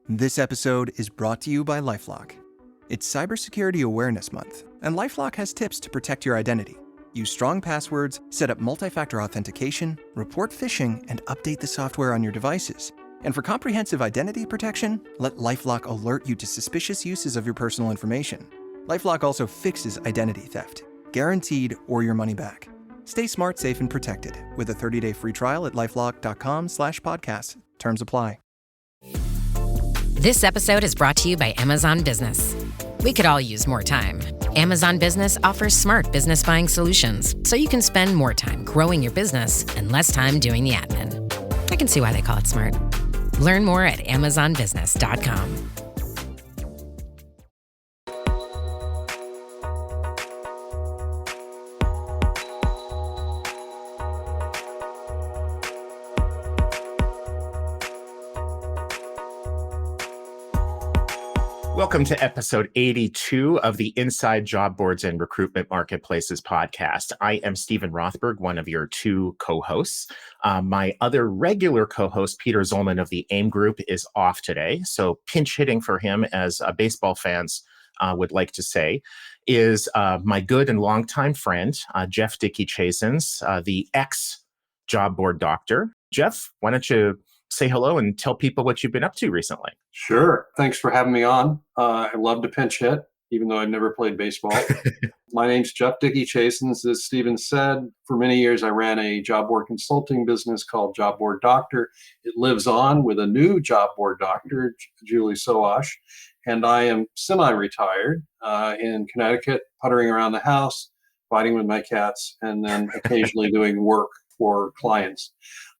This episode is brought to you by LifeLock. It's Cybersecurity Awareness Month, and LifeLock has tips to protect your identity. Use strong passwords, set up multi-factor authentication, report phishing, and update the software on your devices. And for comprehensive identity protection, let LifeLock alert you to suspicious uses of your personal information. LifeLock also fixes identity theft, guaranteed or your money back. Stay smart, safe, and protected with a 30-day free trial at LifeLock.com/podcast. Terms apply. This episode is brought to you by Amazon Business. We could all use more time. Amazon Business offers smart business buying solutions, so you can spend more time growing your business and less time doing the admin. I can see why they call it smart. Learn more at amazonbusiness.com. Welcome to episode 82 of the Inside Job Boards and Recruitment Marketplaces podcast. I am Stephen Rothberg, one of your two co-hosts. My other regular co-host, Peter Zollman of the AIM Group, is off today. So pinch hitting for him, as baseball fans would like to say, is my good and longtime friend, Jeff Dickey-Chasins, the ex-job board doctor. Jeff, why don't you say hello and tell people what you've been up to recently? Sure. Thanks for having me on. I love to pinch hit, even though I never played baseball. My name's Jeff Dickey-Chasins. As Stephen said, for many years I ran a job board consulting business called Job Board Doctor. It lives on with a new job board doctor, Julie Soash, and I am semi-retired in Connecticut, puttering around the house, fighting with my cats, and then occasionally doing work for clients.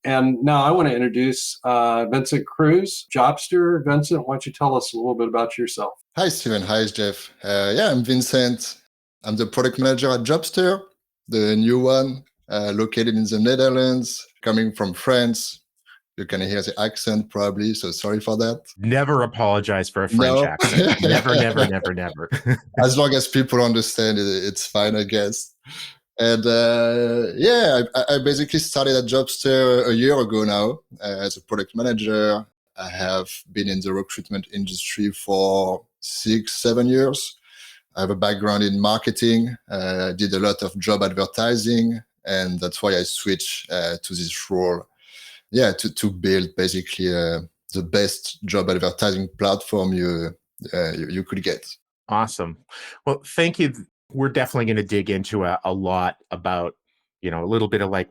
And now I want to introduce Vincent Cruz, Jobster. Vincent, why don't you tell us a little bit about yourself? Hi, Stephen. Hi, Jeff. I'm Vincent. I'm the product manager at Jobster, the new one, located in the Netherlands, coming from France. You can hear the accent probably, so sorry for that. Never apologize for a French accent. Never. As long as people understand it, it's fine, I guess. And I basically started at Jobster a year ago now as a product manager. I have been in the recruitment industry for 6-7 years. I have a background in marketing, did a lot of job advertising, and that's why I switched to this role. To build basically the best job advertising platform you could get. Awesome. Well, thank you. We're definitely going to dig into a lot about, a little bit of like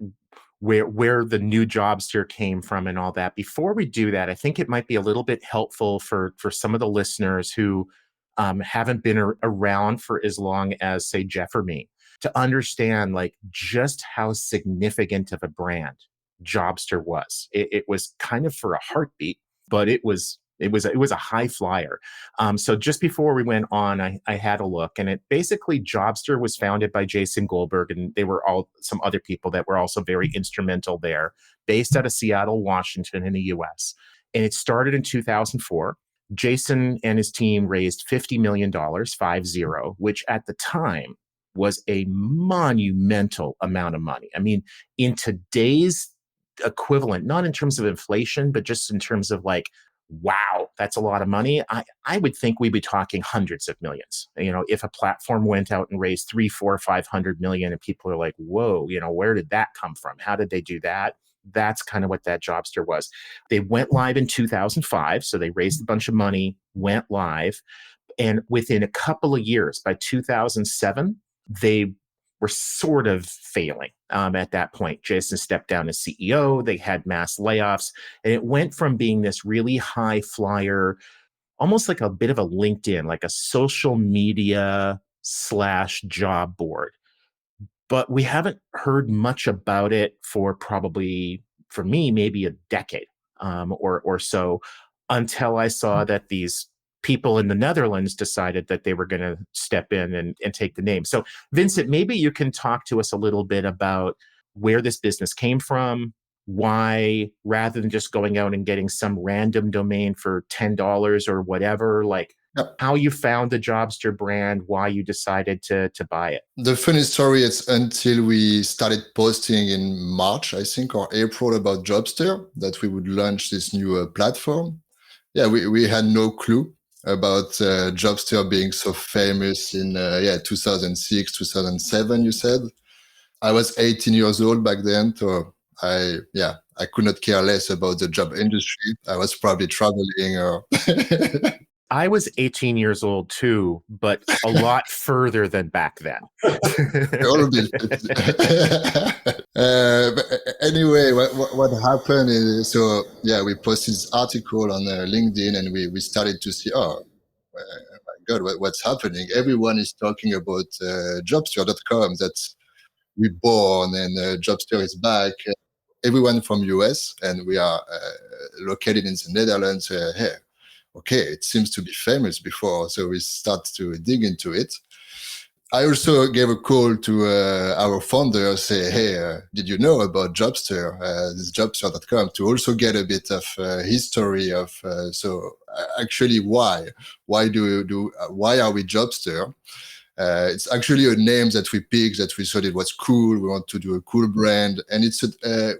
where the new Jobster came from and all that. Before we do that, I think it might be a little bit helpful for some of the listeners who haven't been around for as long as, say, Jeff or me, to understand like just how significant of a brand Jobster was. It was kind of for a heartbeat, but it was a high flyer. So just before we went on, I had a look, and it basically Jobster was founded by Jason Goldberg, and they were all some other people that were also very instrumental there, based out of Seattle, Washington in the US. And it started in 2004. Jason and his team raised $50 million, 50, which at the time was a monumental amount of money. I mean, in today's equivalent, not in terms of inflation, but just in terms of like, wow, that's a lot of money. I would think we'd be talking hundreds of millions. If a platform went out and raised 300, 400, 500 million and people are like, whoa, where did that come from? How did they do that? That's kind of what that Jobster was. They went live in 2005. So they raised a bunch of money, went live. And within a couple of years, by 2007, they were sort of failing at that point. Jason stepped down as CEO. They had mass layoffs. And it went from being this really high flyer, almost like a bit of a LinkedIn, like a social media / job board. But we haven't heard much about it for probably, for me, maybe a decade or so, until I saw that these people in the Netherlands decided that they were going to step in and take the name. So Vincent, maybe you can talk to us a little bit about where this business came from, why, rather than just going out and getting some random domain for $10 or whatever, like how you found the Jobster brand, why you decided to buy it. The funny story is until we started posting in March, I think, or April about Jobster, that we would launch this new platform. Yeah, we had no clue about Jobster being so famous in 2006, 2007, you said. I was 18 years old back then, so I could not care less about the job industry. I was probably traveling or I was 18 years old too, but a lot further than back then. all of this. But anyway, what happened is, we posted this article on LinkedIn, and we started to see, my God, what's happening? Everyone is talking about Jobster.com. That's reborn, and Jobster is back. Everyone from US, and we are located in the Netherlands. Hey, okay, it seems to be famous before, so we start to dig into it. I also gave a call to our founder, say, hey, did you know about Jobster, this Jobster.com, to also get a bit of history of, actually why are we Jobster? It's actually a name that we picked, that we thought it was cool. We want to do a cool brand, and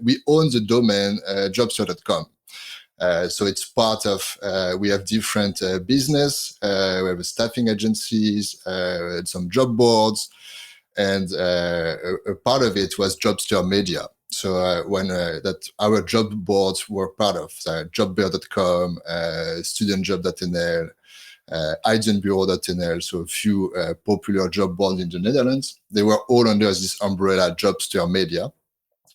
we own the domain Jobster.com. So it's part of, we have different business, we have staffing agencies, some job boards, and a part of it was Jobster Media. So that our job boards were part of jobbear.com, studentjob.nl, Bureau.nl, so a few popular job boards in the Netherlands. They were all under this umbrella Jobster Media.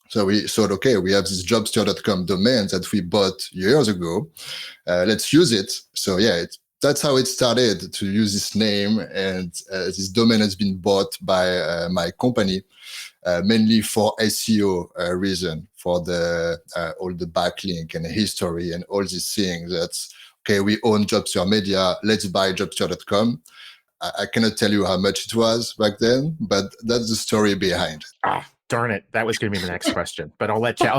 So we thought, okay, we have this Jobster.com domain that we bought years ago. Let's use it. So that's how it started, to use this name. And this domain has been bought by my company, mainly for SEO reason, for the all the backlink and history and all these things. That's, okay, we own Jobster Media. Let's buy Jobster.com. I cannot tell you how much it was back then, but that's the story behind. Darn it. That was going to be the next question, but I'll let Jeff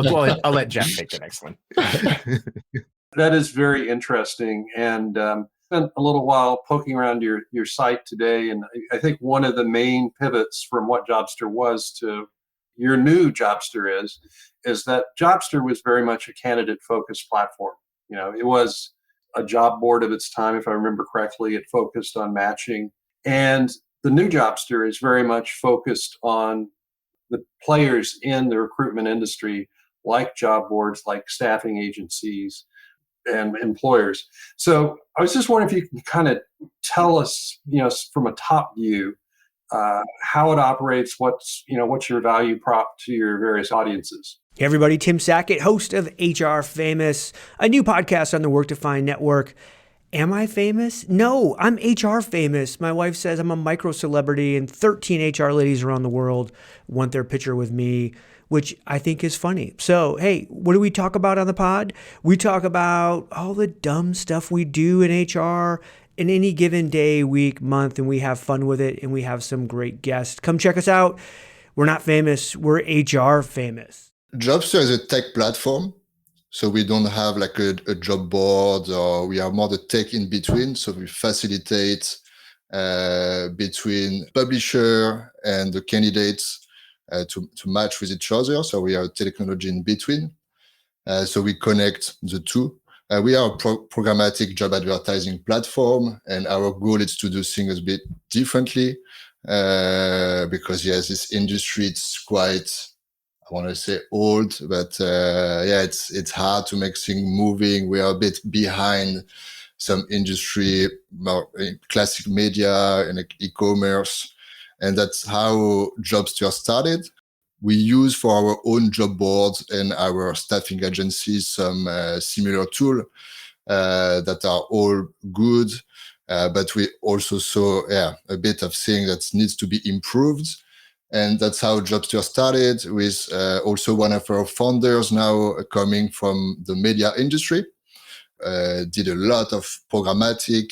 take the next one. That is very interesting. And spent a little while poking around your site today. And I think one of the main pivots from what Jobster was to your new Jobster is that Jobster was very much a candidate focused platform. It was a job board of its time, if I remember correctly. It focused on matching. And the new Jobster is very much focused on the players in the recruitment industry, like job boards, like staffing agencies and employers. So I was just wondering if you can kind of tell us, from a top view, how it operates, what's your value prop to your various audiences. Hey everybody, Tim Sackett, host of HR Famous, a new podcast on the Work to Find Network. Am I famous? No, I'm HR famous. My wife says I'm a micro celebrity, and 13 HR ladies around the world want their picture with me, which I think is funny. So, hey, what do we talk about on the pod? We talk about all the dumb stuff we do in HR in any given day, week, month, and we have fun with it, and we have some great guests. Come check us out. We're not famous. We're HR famous. Jobster is a tech platform. So we don't have like a job board, or we are more the tech in between. So we facilitate between publisher and the candidates to match with each other. So we are technology in between. So we connect the two. We are a programmatic job advertising platform, and our goal is to do things a bit differently because this industry, it's quite, I want to say old, but it's hard to make things moving. We are a bit behind some industry, more classic media and e-commerce. And that's how Jobster started. We use for our own job boards and our staffing agencies some similar tool that are all good. But we also saw a bit of thing that needs to be improved. And that's how Jobster started, with also one of our founders now coming from the media industry. Did a lot of programmatic,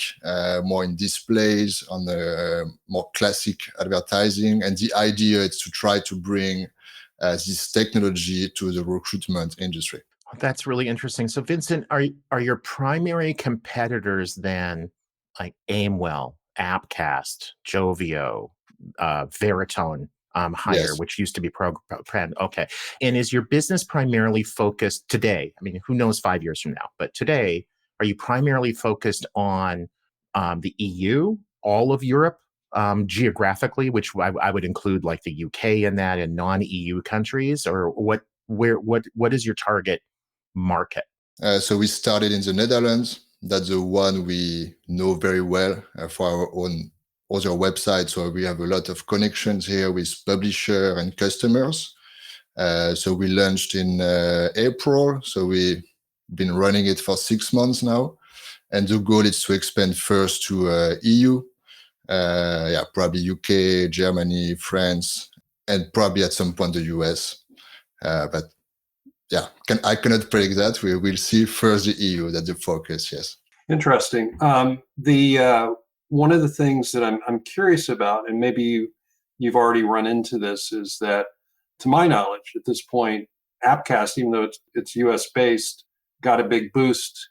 more in displays, on the more classic advertising. And the idea is to try to bring this technology to the recruitment industry. That's really interesting. So Vincent, are your primary competitors then like Aimwell, Appcast, Jovio, Veritone, Hire, Yes. which used to be okay. And is your business primarily focused today? I mean, who knows 5 years from now, but today, Are you primarily focused on the EU, all of Europe, geographically, which I would include like the UK in that, and non-EU countries, or what is your target market? So we started in the Netherlands. That's the one we know very well for our own other websites. So we have a lot of connections here with publisher and customers. So we launched in April. So we've been running it for 6 months now. And the goal is to expand first to EU, probably UK, Germany, France, and probably at some point the US. But yeah, I cannot predict that. We will see first the EU, that's the focus, yes. Interesting. One of the things that I'm curious about, and maybe you've already run into this, is that, to my knowledge, at this point, Appcast, even though it's US based, got a big boost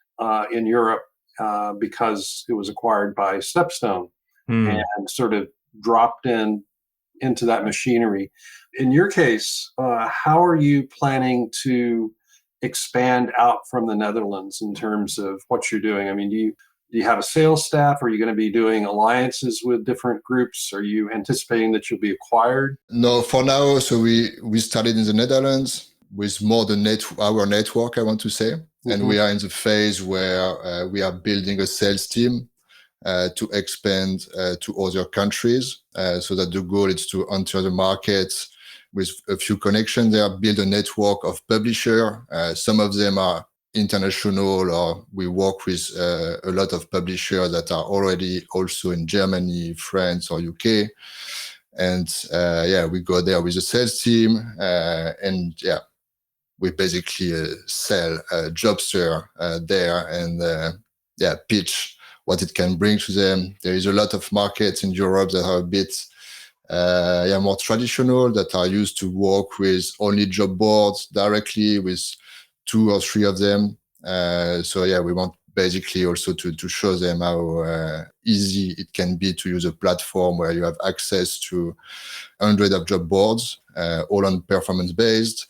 in Europe because it was acquired by Stepstone and sort of dropped into that machinery. In your case, how are you planning to expand out from the Netherlands in terms of what you're doing? I mean, do you have a sales staff? Are you going to be doing alliances with different groups? Are you anticipating that you'll be acquired? No, for now. So we started in the Netherlands with more our network, I want to say. Mm-hmm. And we are in the phase where we are building a sales team to expand to other countries, so that the goal is to enter the market with a few connections there, build a network of publishers. Some of them are international, or we work with a lot of publishers that are already also in Germany, France, or UK. And we go there with a sales team, we basically sell Jobster there and pitch what it can bring to them. There is a lot of markets in Europe that are a bit more traditional, that are used to work with only job boards directly with 2 or 3 of them. We want basically also to show them how easy it can be to use a platform where you have access to hundreds of job boards, all on performance based.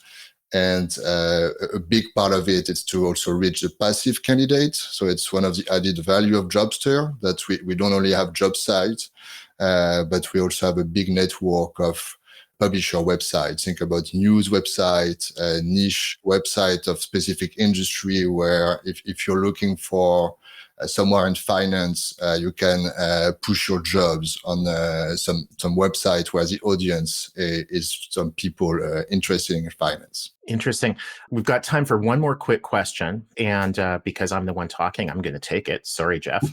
And a big part of it is to also reach the passive candidates. So it's one of the added value of Jobster, that we don't only have job sites, but we also have a big network of publisher websites. Think about news websites, niche website of specific industry, where if you're looking for somewhere in finance, you can push your jobs on some website where the audience is some people interested in finance. Interesting. We've got time for one more quick question. And because I'm the one talking, I'm going to take it. Sorry, Jeff.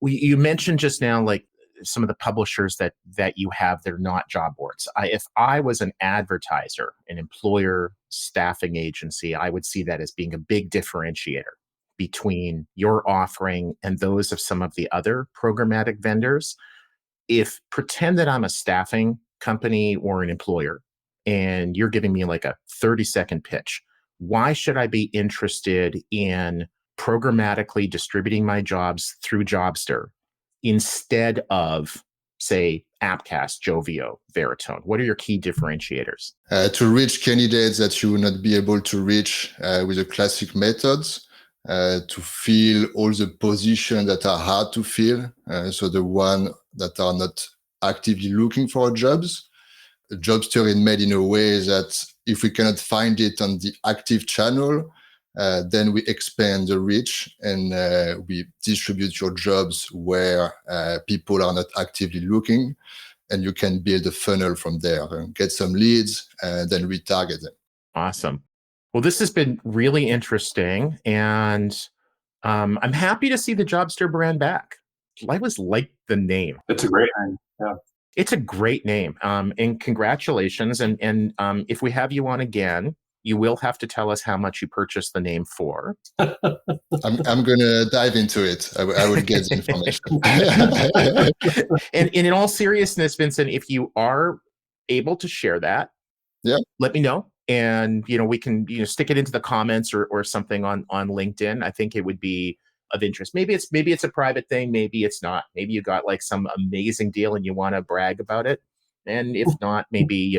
You mentioned just now, like, some of the publishers that you have, they're not job boards. If I was an advertiser, an employer staffing agency, I would see that as being a big differentiator between your offering and those of some of the other programmatic vendors. If pretend that I'm a staffing company or an employer, and you're giving me like a 30-second pitch, why should I be interested in programmatically distributing my jobs through Jobster instead of, say, Appcast, Jovio, Veritone? What are your key differentiators? To reach candidates that you will not be able to reach with the classic methods, to fill all the positions that are hard to fill, so the ones that are not actively looking for jobs. Jobster is made in a way that if we cannot find it on the active channel, then we expand the reach and we distribute your jobs where people are not actively looking, and you can build a funnel from there and get some leads and then retarget them. Awesome. Well, this has been really interesting, and I'm happy to see the Jobster brand back. I always like the name. It's a great name. Yeah. It's a great name. And congratulations. And if we have you on again, you will have to tell us how much you purchased the name for. I'm going to dive into it. I will get the information. And in all seriousness, Vincent, if you are able to share that, let me know. And, we can, stick it into the comments or something on LinkedIn. I think it would be of interest. Maybe it's a private thing. Maybe it's not. Maybe you got like some amazing deal and you want to brag about it. And if not, maybe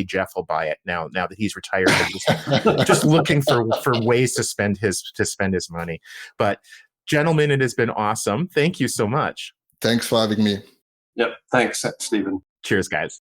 Jeff will buy it now that he's retired and just looking for ways to spend his money. But gentlemen, it has been awesome. Thank you so much. Thanks for having me. Yep. Thanks, Stephen. Cheers, guys.